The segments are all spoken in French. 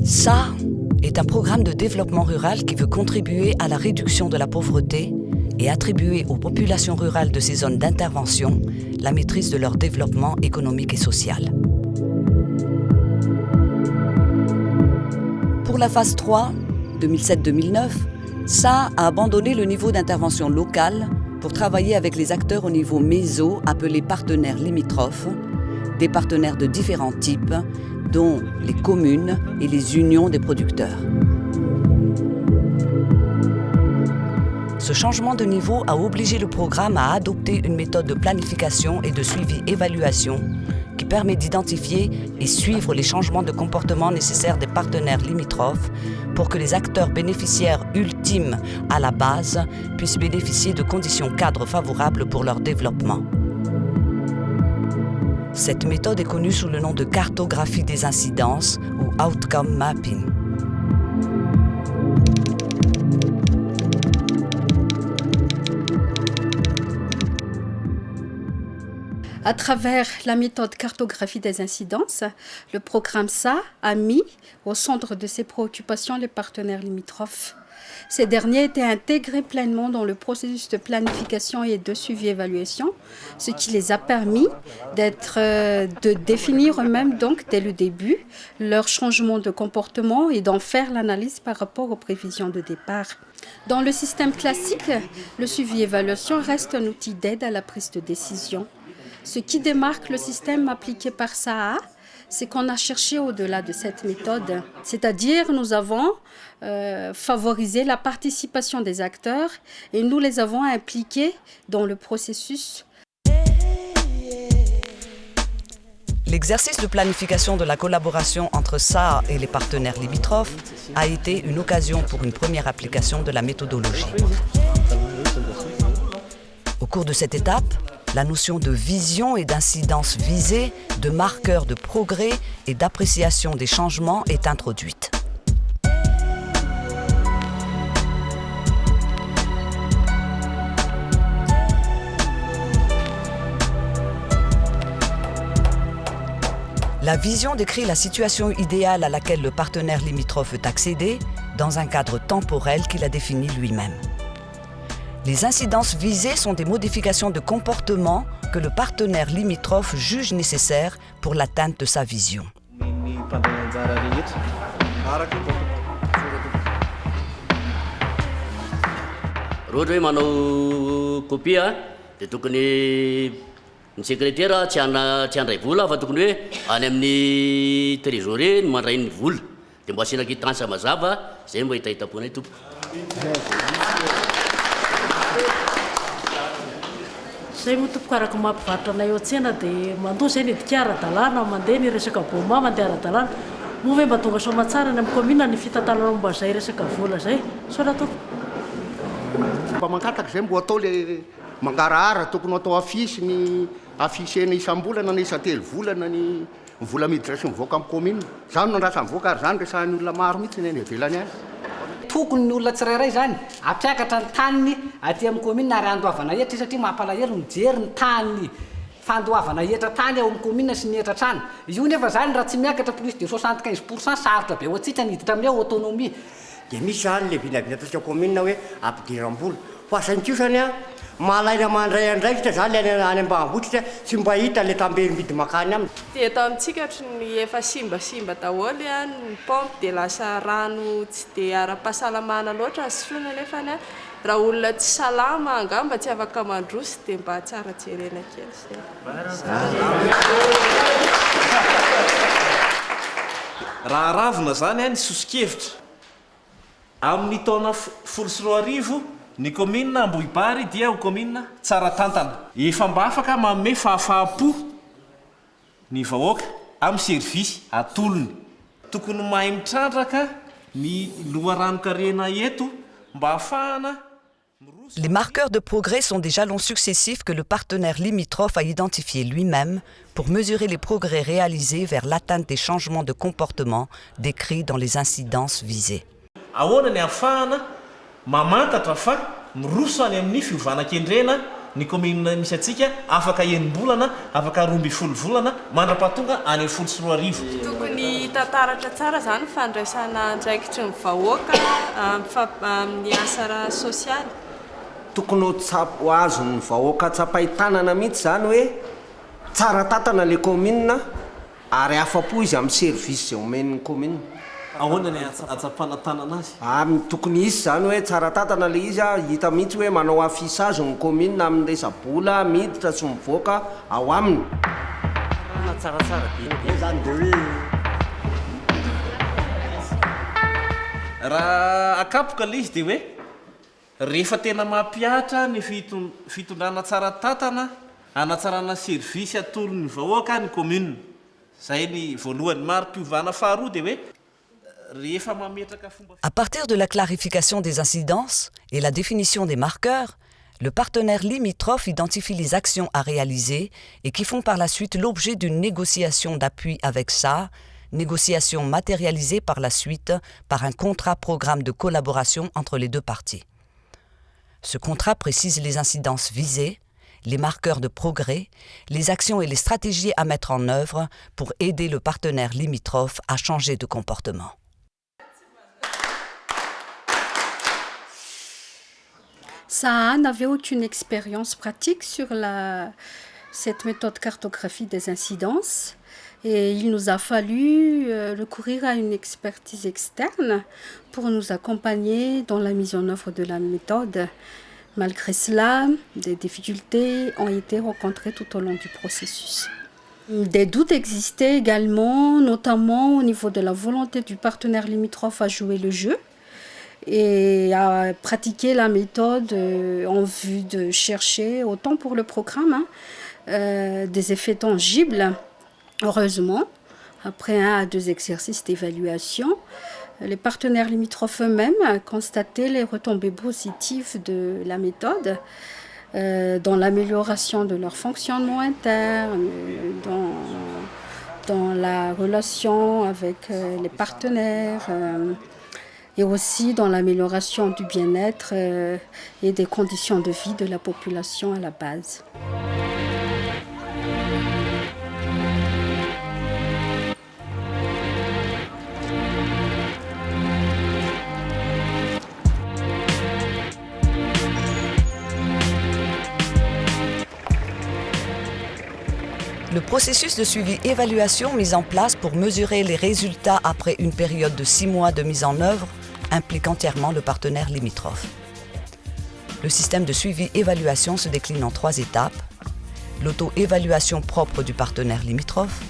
Ça est un programme de développement rural qui veut contribuer à la réduction de la pauvreté et attribuer aux populations rurales de ces zones d'intervention la maîtrise de leur développement économique et social. Pour la phase 3, 2007-2009, SA a abandonné le niveau d'intervention locale pour travailler avec les acteurs au niveau méso appelés partenaires limitrophes, des partenaires de différents types, dont les communes et les unions des producteurs. Ce changement de niveau a obligé le programme à adopter une méthode de planification et de suivi-évaluation qui permet d'identifier et suivre les changements de comportement nécessaires des partenaires limitrophes pour que les acteurs bénéficiaires ultimes à la base puissent bénéficier de conditions cadres favorables pour leur développement. Cette méthode est connue sous le nom de cartographie des incidences ou outcome mapping. À travers la méthode cartographie des incidences, le programme SA a mis au centre de ses préoccupations les partenaires limitrophes. Ces derniers étaient intégrés pleinement dans le processus de planification et de suivi-évaluation, ce qui les a permis de définir eux-mêmes donc dès le début leur changement de comportement et d'en faire l'analyse par rapport aux prévisions de départ. Dans le système classique, le suivi-évaluation reste un outil d'aide à la prise de décision. Ce qui démarque le système appliqué par SAA, c'est qu'on a cherché au-delà de cette méthode. C'est-à-dire, nous avons favorisé la participation des acteurs et nous les avons impliqués dans le processus. L'exercice de planification de la collaboration entre SAA et les partenaires limitrophes a été une occasion pour une première application de la méthodologie. Au cours de cette étape, la notion de vision et d'incidence visée, de marqueur de progrès et d'appréciation des changements est introduite. La vision décrit la situation idéale à laquelle le partenaire limitrophe veut accéder dans un cadre temporel qu'il a défini lui-même. Les incidences visées sont des modifications de comportement que le partenaire limitrophe juge nécessaires pour l'atteinte de sa vision. Rohatra hoe manao copie dia tokony ny secrétaire tsy handray vola fa tokony hoe any amin'ny trésorerie no mandray ny vola dia mbo asiana quittance mazava zay mbo hitahitapoanay tompo. Zay moa tompoko araka mampivarotra anay eo an-tsena dia mandoa zay ny hidika ara-dalàna mandeha ny resaka boma mandeha ara-dalàna moa hoe mba tonga soamantsara ny amin'ny commune ny fitantanana momba zay resaka vola zay soa tompo. Mba mankataka zay mbo atao le mangarahara tokony atao afisena isam-bolana na isa-telo volana ny vola miditra sy mivoaka amin'ny commune. Zany no andrasa mivoaka ary zany resahan'ny olona maro mihitsy ny avelany any. Tokony ny olona tsirairay zany ampiakatra ny taniny aty amin'ny commune ary andoavana hetra satria mampalahelo mijery ny tany fandoavana hetra tany ao amin'ny commune sy ny hetra trano. Io nefa zany raha tsy miakatra plus de 75% sarotra be ohatsika niditra amin'ny autonomie. Dia misy zany le vinavina tasika commune hoe ampidiram-bola fa asankiosany a malaina mandray andraikitra zany any ambanivohitra tsy mba hita le tambery-bidy makany aminy. Dia eto amintsika ny efa simbasimba daholo ny pompe dia lasa rano tsy dia ara-pahasalamana loatra soana nefany raha olona tsy salama angamba tsy afaka mandroso dia mba tsara jerena kely zay. Raha ravina zany ny sosikevitra amin'ny taona 2010 ny commune Ambohibary dia ho commune tsara tantana. Efa mba afaka manome fahafahampo ny vahoaka amin'ny servisy atolony. Tokony mahay mitrandraka ny loharanokarena eto mba hahafahana. Les marqueurs de progrès sont des jalons successifs que le partenaire limitrophe a identifiés lui-même pour mesurer les progrès réalisés vers l'atteinte des changements de comportement décrits dans les incidences visées. Ahoana ny ahafahana mamantatra fa miroso any amin'ny fiovanan-kendrena ny commune misy atsika afaka enim-bolana afaka 12 volana mandra-pahatonga any amin'ny folo sy roa arivo. Tokony tantaratra tsara zany fandraisana andraikitry ny vahoaka amin'ny asa sosialy. Tokony ho tsapo azo ny vahoaka tsapaitanana mihitsy zany hoe tsara tatana le commune ary afapo izy amin'ny service zay omen'ny commune. Ahoana ny atsapana tanana azy? Tokony izy zany hoe tsara tatana le izy hita mihitsy hoe manao affichage ny commune amin'ny resabola miditra sy mivoaka ao aminy. Tsaratsara be zany de hoe raha akapoka le izy de hoe rehefa tena mampiatra ny fitondrana tsara tatana anatsarana service atolon'ny vahoaka ny commune. Zay ny voalohany maro-piovana faharoa de hoe à partir de la clarification des incidences et la définition des marqueurs, le partenaire limitrophe identifie les actions à réaliser et qui font par la suite l'objet d'une négociation d'appui avec ça, négociation matérialisée par la suite par un contrat-programme de collaboration entre les deux parties. Ce contrat précise les incidences visées, les marqueurs de progrès, les actions et les stratégies à mettre en œuvre pour aider le partenaire limitrophe à changer de comportement. Sahan avait eu une expérience pratique sur cette méthode cartographie des incidences et il nous a fallu recourir à une expertise externe pour nous accompagner dans la mise en œuvre de la méthode. Malgré cela, des difficultés ont été rencontrées tout au long du processus. Des doutes existaient également, notamment au niveau de la volonté du partenaire limitrophe à jouer le jeu et à pratiquer la méthode en vue de chercher, autant pour le programme, des effets tangibles. Heureusement, après 1 à 2 exercices d'évaluation, les partenaires limitrophes eux-mêmes constataient les retombées positives de la méthode dans l'amélioration de leur fonctionnement interne, dans la relation avec les partenaires, et aussi dans l'amélioration du bien-être et des conditions de vie de la population à la base. Le processus de suivi-évaluation mis en place pour mesurer les résultats après une période de 6 mois de mise en œuvre implique entièrement le partenaire limitrophe. Le système de suivi-évaluation se décline en 3 étapes. L'auto-évaluation propre du partenaire limitrophe,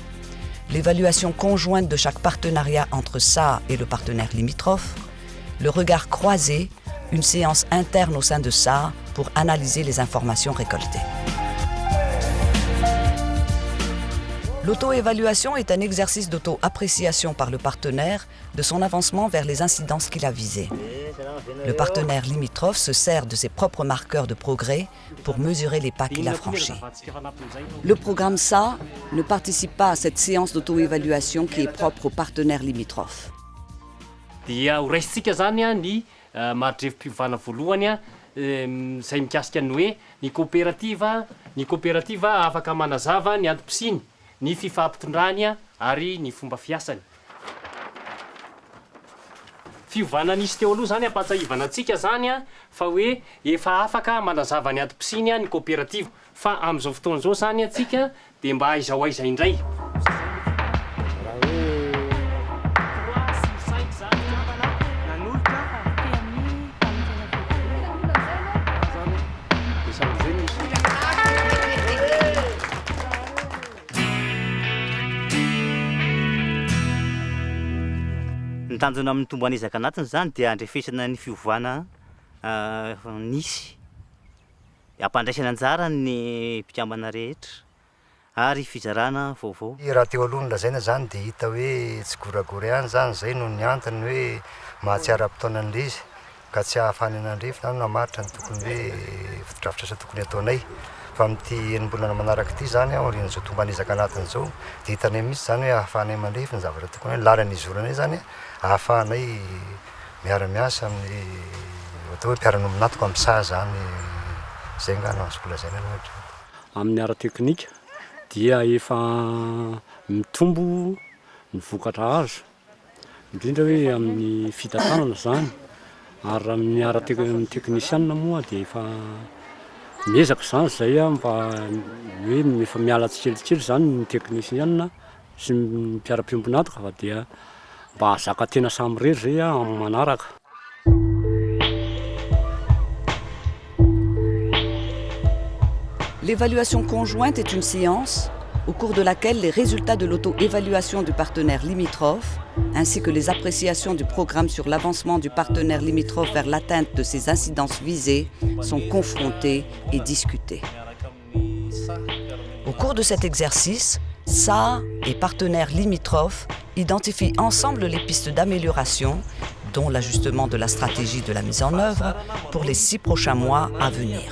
l'évaluation conjointe de chaque partenariat entre ça et le partenaire limitrophe, le regard croisé, une séance interne au sein de ça pour analyser les informations récoltées. L'auto-évaluation est un exercice d'auto-appréciation par le partenaire de son avancement vers les incidences qu'il a visées. Le partenaire limitrophe se sert de ses propres marqueurs de progrès pour mesurer les pas qu'il a franchis. Le programme SA ne participe pas à cette séance d'auto-évaluation qui est propre au partenaire limitrophe. Dia horaisitsika zany ny mahadrevim-pivana voalohany izay mikasika ny hoe ny coopérative afaka manazava ny adi-pisiny ny fifampitondrany ary ny fomba fiasany. Fiovana nisy teo aloha zany ampatsahivana antsika zany fa hoe efa afaka manazava ny adi-pisiny ny coopérative fa amin'izao fotoana izao zany atsika dia mba aiza indray. Ny tanjona amin'ny tombo anezaka anatiny zany dia andrefesana ny fiovana nisy. Ampandraisana anjara ny mpikambana rehetra ary fizarana vaovao. Raha teo aloha nolazaina zany dia hita hoe tsy goragory ihany zany zay no ny antony hoe mahatsiara-potoana an'ilay izy ka tsy ahafany anandrefy na namaritra ny tokony hoe fotodrafitrasa tokony ataonay fa amin'ity enim-bolana manaraka ity zany aho rin'izao tomba anizaka anatin'izao dia hitanay mihitsy zany hoe ahafahanay mandrefy ny zavatra tokony hoe lalany izoranay zany ahafahanay miara-miasa amin'ny atao hoe mpiara-nominatoko amin'ny saha zany zay ngano azoko lazaina loatra. Amin'ny ara-teknika dia efa mitombo ny vokatra azo indrindra hoe amin'ny fitantanana zany ary amin'ny ara-teknisianina moa dia efa miezaka zany zay mba hoe efa miala tsikelikely zany ny teknisianina sy ny mpiara-piombonatoka fa dia mba zaka tena samy rery zay amin'ny manaraka. L'évaluation conjointe est une séance au cours de laquelle les résultats de l'auto-évaluation du partenaire limitrophe ainsi que les appréciations du programme sur l'avancement du partenaire limitrophe vers l'atteinte de ces incidences visées sont confrontés et discutés. Au cours de cet exercice, SA et partenaires limitrophes identifient ensemble les pistes d'amélioration, dont l'ajustement de la stratégie de la mise en œuvre pour les 6 prochains mois à venir.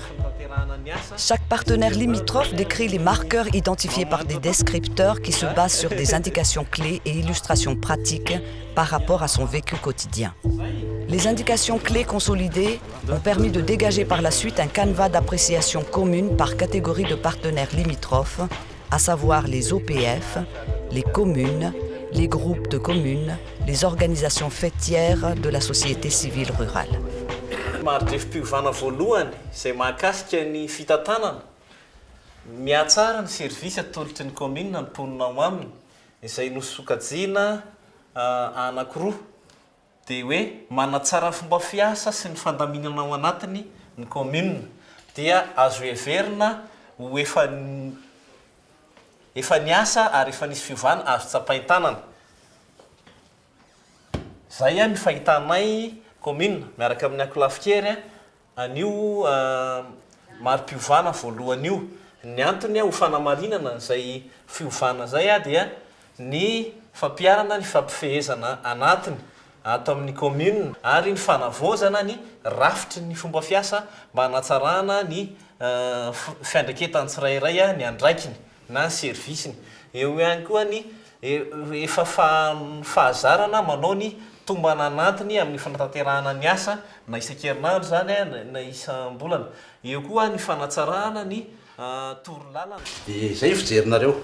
Chaque partenaire limitrophe décrit les marqueurs identifiés par des descripteurs qui se basent sur des indications clés et illustrations pratiques par rapport à son vécu quotidien. Les indications clés consolidées ont permis de dégager par la suite un canevas d'appréciation commune par catégorie de partenaires limitrophes, à savoir les OPF, les communes, les groupes de communes, les organisations fêtières de la société civile rurale. Maridrefim-pivana voalohany izay mahakasika ny fitantanana mihatsara ny servisy atolotry ny commune ny mponina ao aminy izay nosokajiana anakiroa dia hoe manatsara fomba fiasa sy ny fandaminana ao anatiny ny commune dia azo heverina ho efa niasa ary efa nisy fiovana azo tsapain-tanana. Zay ny fahitanay commune miaraka amin'ny akolafikery anio mari-piovana voalohany io. Ny antony ho fanamarinana zay fiovana zay dia ny fampiarana ny fampifehezana anatiny ato amin'ny commune ary ny fanavozana ny rafitry ny fomba fiasa mba hanatsarana ny fiandraketany tsirairay ny andraikiny na ny servisiny. Eo ihany koa ny efa fahazarana manao ny tombana anatiny amin'ny fanatanterahana ny asa na isan-kerinandro zany na isam-bolana. Eo koa ny fanatsarana ny torolalana. Dia zay fijerinareo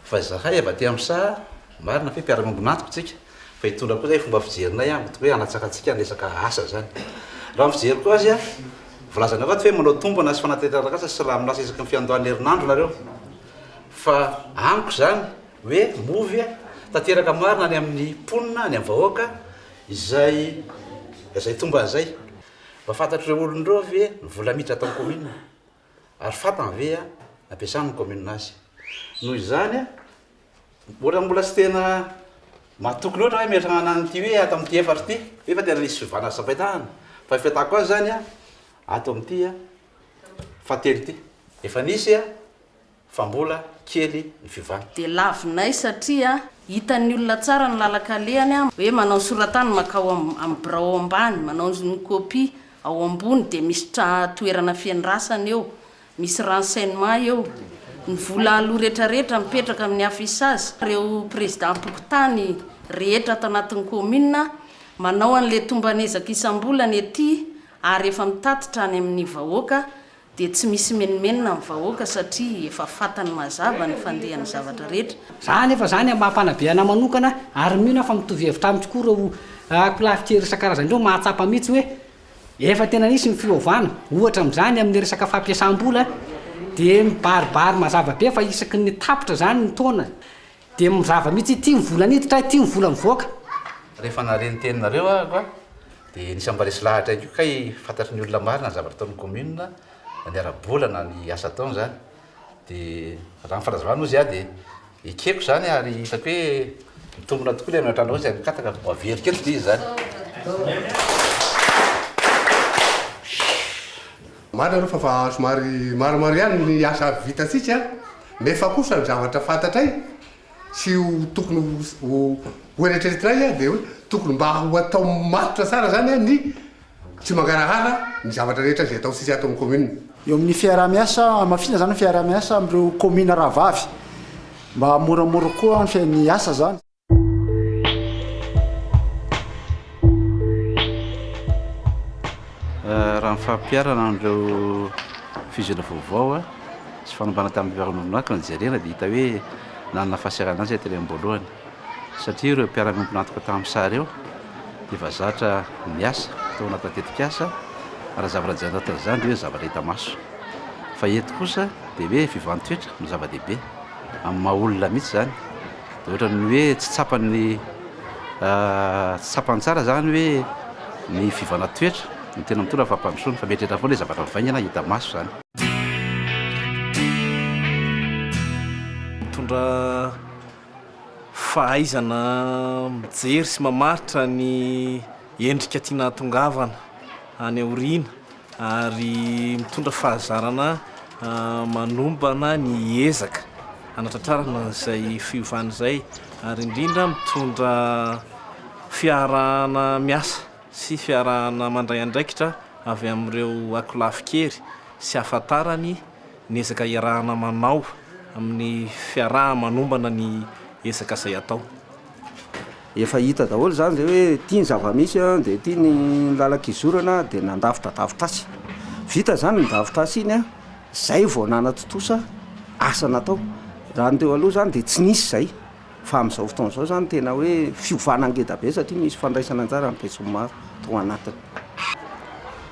fa zahay avy aty amin'ny saha marina fe mpiara-miombonatoko tsika fa hitondra koa zay fomba fijerinay mety hoe hanatsakatsika ny resaka asa zany. Raha mijery koa azy volazana koa hoe manao tombana sy fanatanterahana asa sy raha milasa isaky ny fiandohan'ny herinandro nareo fa amiko zany hoe movy tanteraka marina ny amin'ny mponina ny amin'ny vahoaka izay tomban'izay mba fantatr'ireo olondreo ve ny vola miditra atao commune ary fatany ve ampiasany commune azy. Noho izany mbola tsy tena matokony ohatra hoe miarana an'ity hoe ato amin'ity efatra ity efa tena nisy fivana sapaitahana fa fetako azy zany ato amin'ity fatelo ity efa nisy fa mbola kely ny fivana. Dia lavinay satria hitan'ny olona tsara ny lalakalehany hoe manao soratany makao amin'ny birao ambany, manao ny kopia ao ambony dia misy toerana fiandrasana eo, misy renseignement eo, ny vola aloha rehetrarehetra mipetraka amin'ny afisazy. Ireo président mpokotany rehetra ato anatin'ny commune manao an'ilay tombanezaka isam-bolana ety ary efa mitatitra any amin'ny vahoaka dia tsy misy menimenina amin'ny vahoaka satria efa fatany mazava ny fandehan'ny zavatra rehetra. Zany efa zany mampanabeana manokana ary mino fa mitovy hevitra aminy tokoa reo akolafikery isan-karazany reo mahatsapa mihitsy hoe efa tena nisy ny fiovana ohatra amin'izany amin'ny resaka fampiasam-bola dia mibaribary mazava be fa isaky ny tapitra zany ny taona dia mizava mihitsy ity ny vola niditra ity ny vola mivoaka. Rehefa nareny teninareo ahako dia nisy ambalesy lahatra io kay fantatry ny olona marina ny zavatra ataon'ny commune ny ara-bolana ny asa taony zany dia raha nyfanazavana ozy dia ekeko zany ary hitako hoe mitombona tokoa le amin'ny atrano ozy mikataka avery kely dia izy zany. Marina aloha fa somary maromaro ihany ny asa vitatsika nefa kosa ny zavatra fantatray sy tokony ho eritreritray dia hoe tokony mba ho atao matotra tsara zany ny tsy mangarahara ny zavatra rehetra zay atao sisy ato amin'ny commune. Eo amin'ny fiarah-miasa mafina zany fiarah-miasa amin'ireo commune rahavavy mba moramora koa ny fiain'ny asa zany. Raha mifampiarana amin'ireo fizona vaovao sy fanombana tamin'ny mpiara-mononaka ny jerena dia hita hoe nanana fahasiarana azy teny am-boalohany satria ireo mpiara-miompy nantoka tamin'ny sary eo dia vazatra miasa tao anaty tetikasa raha zavatra janatazany hoe zavatra hita maso fa eto kosa dia hoe vivantoetra no zava-dehibe amin'ny maha-olona mihitsy zany dia ohatra ny hoe tsy tsapany tsara zany hoe ny vivana toetra ny tena mitondra fampandrosoana fa mieritreritra foana hoe zavatra mivaingana hita maso zany. Mitondra fahaizana mijery sy mamaritra ny endrika tiana hatongavana any aoriana ary mitondra fahazarana manombana ny ezaka anatratrarana izay fiovana izay ary indrindra mitondra fiarahana miasa sy fiarahana mandray andraikitra avy amin'ireo akolafikery sy ahafantarany ny ezaka iarahana manao amin'ny fiaraha manombana ny ezaka izay atao. Efa hita daholo zany zay hoe tia ny zava-misy dia tia ny lalakizorana dia nandavitra davitrasy vita zany ny davitrasy iny zay vao nanatotosa asa natao raha ny teo aloha zany dia tsy nisy zay fa amin'izao fotoana izao zany tena hoe fiovana ngeda be satria misy fandraisana anjara mipetso maro tao anatiny.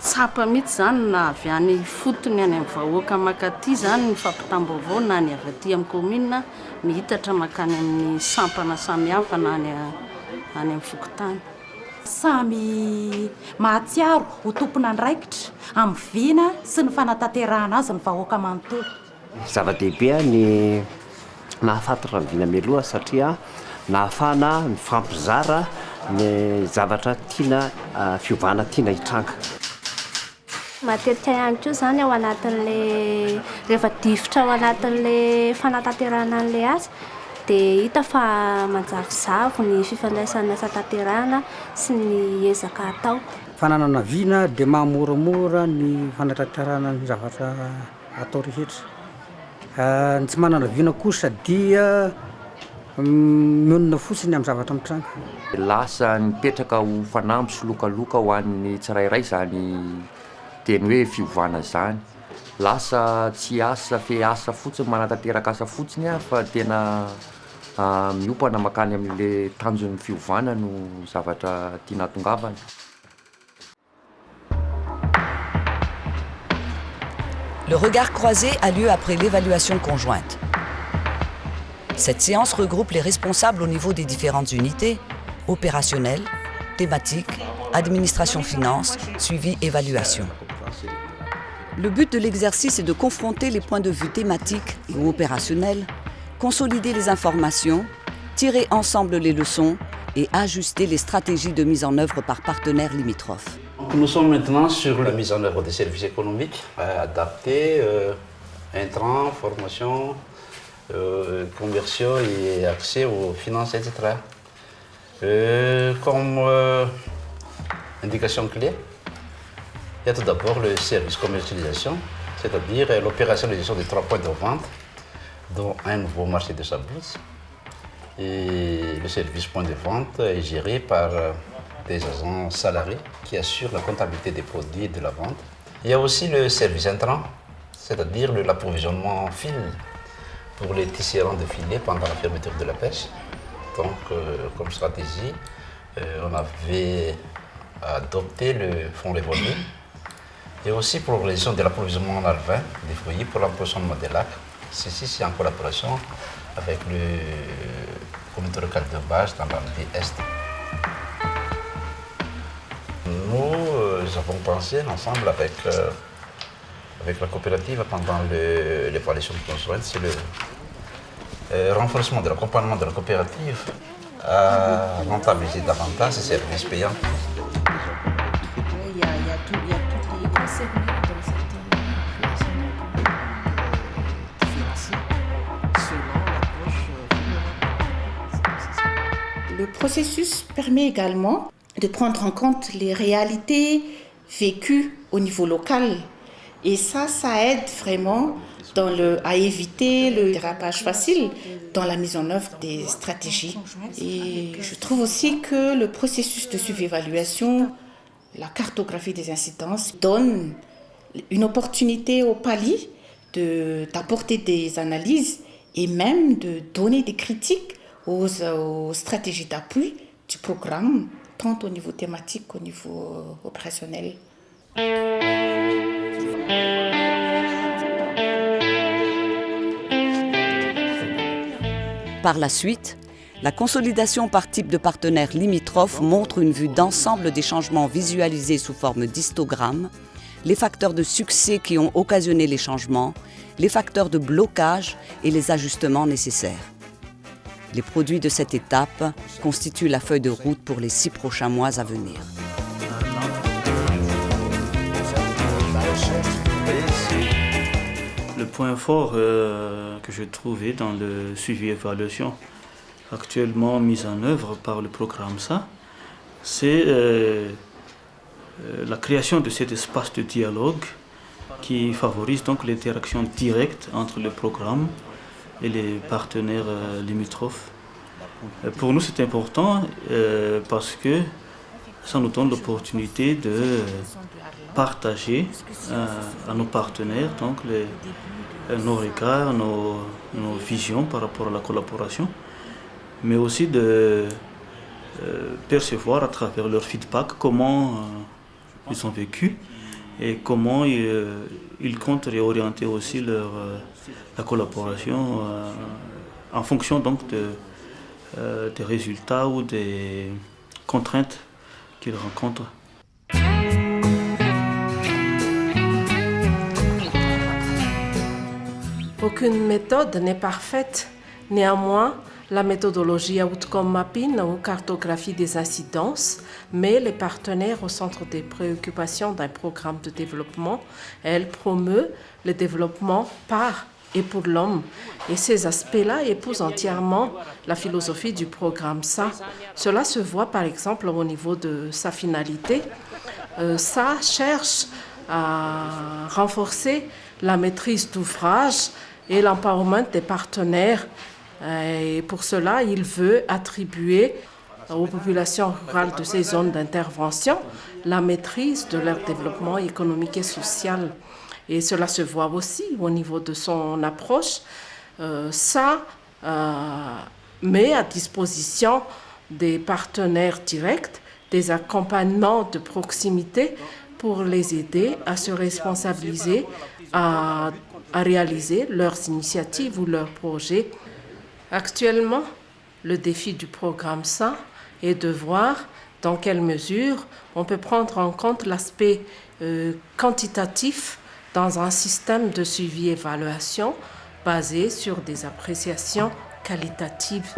Tsapa mihitsy zany na avy any fotony any amin'ny vahoaka makaty zany ny fampitam-baovao na ny avy aty amin'ny commune mihitatra makany amin'ny sampana samihafa na any amin'ny fokotany. Samy mahatsiaro ho tompona andraikitra amin'ny vina sy ny fanatanterahana azy ny vahoaka manontolo. Zava-dehibe ny nahafantatra ny vina mialoha satria nahafana ny fampizara ny zavatra tiana fiovana tiana hitranga. Matetika ihany koa zany ao anatin'le rehefa difotra ao anatin'le fanatanterahana an'le asa dia hita fa manjavozavo ny fifandraisana asa tanterahana sy ny ezaka atao. Fananana vina dia mahamoramora ny fanatanterahana ny zavatra atao rehetra. Ny tsy manana vina kosa dia mionona fotsiny amin'ny zavatra mitranga. Lasa nipetraka ho fanamby sy lokaloka ho an'ny tsirairay zany teny hoe fiovana zany. Lasa tsy asa fe asa fotsiny manatanteraka asa fotsiny fa tena miopana makany amin'le tanjon'ny fiovana no zavatra tiana hatongavana. Le regard croisé a lieu après l'évaluation conjointe. Cette séance regroupe les responsables au niveau des différentes unités, opérationnelles, thématiques, administration finance, suivi, évaluation. Le but de l'exercice est de confronter les points de vue thématiques et opérationnels, consolider les informations, tirer ensemble les leçons et ajuster les stratégies de mise en œuvre par partenaires limitrophes. Nous sommes maintenant sur la mise en œuvre des services économiques adaptés, intrants, formation, commerciaux et accès aux finances, etc. Comme indication clé, il y a tout d'abord le service commercialisation, c'est-à-dire l'opérationnalisation des 3 points de vente, dont un nouveau marché de Sabouz. Et le service point de vente est géré par des agents salariés qui assurent la comptabilité des produits et de la vente. Il y a aussi le service intrant, c'est-à-dire l'approvisionnement fil pour les tisserands de filets pendant la fermeture de la pêche. Donc, comme stratégie, on avait adopté le fonds revolver et aussi pour l'organisation de l'approvisionnement en alvin des fruits pour l'empoisonnement des lacs. Ceci, c'est en collaboration avec le comité local de base dans la est. Nous avons pensé ensemble avec la coopérative pendant l'évaluation conjointe, c'est le renforcement de l'accompagnement de la coopérative à rentabiliser davantage ces services payants. Il y a tous les conseils dans cette Le processus permet également de prendre en compte les réalités vécues au niveau local. Et ça aide vraiment à éviter le dérapage facile dans la mise en œuvre des stratégies. Et je trouve aussi que le processus de suivi-évaluation, la cartographie des incidences, donne une opportunité au PALI d'apporter des analyses et même de donner des critiques aux stratégies d'appui du programme, tant au niveau thématique qu'au niveau opérationnel. Par la suite, la consolidation par type de partenaires limitrophes montre une vue d'ensemble des changements visualisés sous forme d'histogrammes, les facteurs de succès qui ont occasionné les changements, les facteurs de blocage et les ajustements nécessaires. Les produits de cette étape constituent la feuille de route pour les 6 prochains mois à venir. Le point fort que j'ai trouvé dans le suivi-évaluation actuellement mis en œuvre par le programme SA, c'est la création de cet espace de dialogue qui favorise donc l'interaction directe entre le programme et les partenaires limitrophes. Pour nous, c'est important parce que ça nous donne l'opportunité de partager à nos partenaires donc nos regards, nos visions par rapport à la collaboration, mais aussi de percevoir à travers leur feedback comment ils ont vécu et comment ils comptent réorienter aussi la collaboration en fonction donc des résultats ou des contraintes qu'ils rencontrent. Aucune méthode n'est parfaite. Néanmoins, la méthodologie Outcome Mapping ou cartographie des incidences met les partenaires au centre des préoccupations d'un programme de développement. Elle promeut le développement par et pour l'homme. Et ces aspects-là épousent entièrement la philosophie du programme SA. Cela se voit par exemple au niveau de sa finalité. SA cherche à renforcer la maîtrise d'ouvrage et l'empowerment des partenaires. Et pour cela, il veut attribuer aux populations rurales de ces zones d'intervention la maîtrise de leur développement économique et social. Et cela se voit aussi au niveau de son approche. Ça met à disposition des partenaires directs des accompagnements de proximité pour les aider à se responsabiliser, à réaliser leurs initiatives ou leurs projets. Actuellement, le défi du programme SA est de voir dans quelle mesure on peut prendre en compte l'aspect quantitatif dans un système de suivi-évaluation basé sur des appréciations qualitatives.